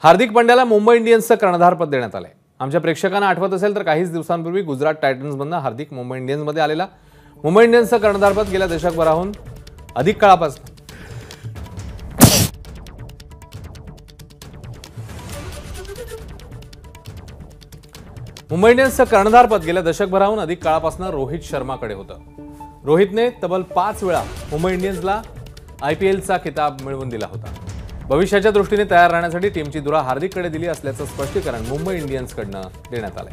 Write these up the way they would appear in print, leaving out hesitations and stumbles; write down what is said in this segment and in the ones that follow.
हार्दिक पंड्याला मुंबई इंडियन्सचं कर्णधारपद देण्यात आलंय। आमच्या प्रेक्षकांना आठवत असेल तर काहीच दिवसांपूर्वी गुजरात टायटन्समधून हार्दिक मुंबई इंडियन्समध्ये आलेला। मुंबई इंडियन्सचं कर्णधारपद गेल्या दशकभराहून अधिक काळापासून रोहित शर्माकडे होतं। रोहितने तब्बल 5 वेळा मुंबई इंडियन्सला IPLचा खिताब मिळवून दिला होता। भविष्याच्या दृष्टीने तयार राहण्यासाठी टीमची धुरा हार्दिककडे दिली असल्याचं स्पष्टीकरण मुंबई इंडियन्सकडून देण्यात आलंय।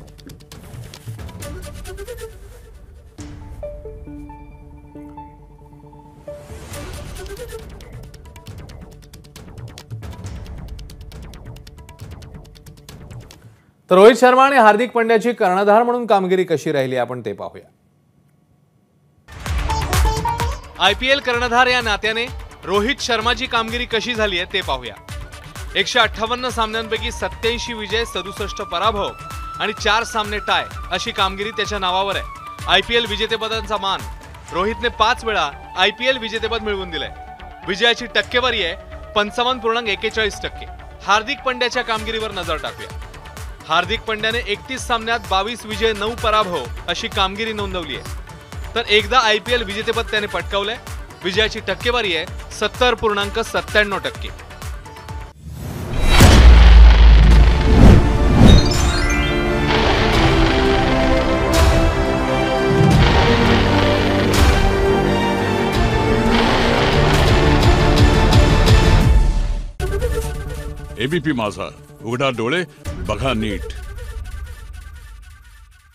तर रोहित शर्मा आणि हार्दिक पंड्याची कर्णधार म्हणून कामगिरी कशी राहिली आपण ते पाहूया। IPL कर्णधार या नात्याने रोहित शर्माची कामगिरी कशी झाली आहे ते पाहूया। 158 सामन्यांपैकी 87 विजय, 67 पराभव आणि 4 सामने टाय अशी कामगिरी त्याच्या नावावर आहे। IPL विजेतेपदांचा मान रोहितने 5 वेळा IPL विजेतेपद मिळवून दिलंय। विजयाची टक्केवारी आहे 55.41%। हार्दिक पंड्याच्या कामगिरीवर नजर टाकूया। हार्दिक पंड्याने 31 सामन्यात 22 विजय, 9 पराभव अशी कामगिरी नोंदवली आहे। तर एकदा IPL विजेतेपद त्याने पटकावलंय। विजयाची टक्केवारी आहे 70.97%। ABP माझा, उघडा डोळे बघा नीट।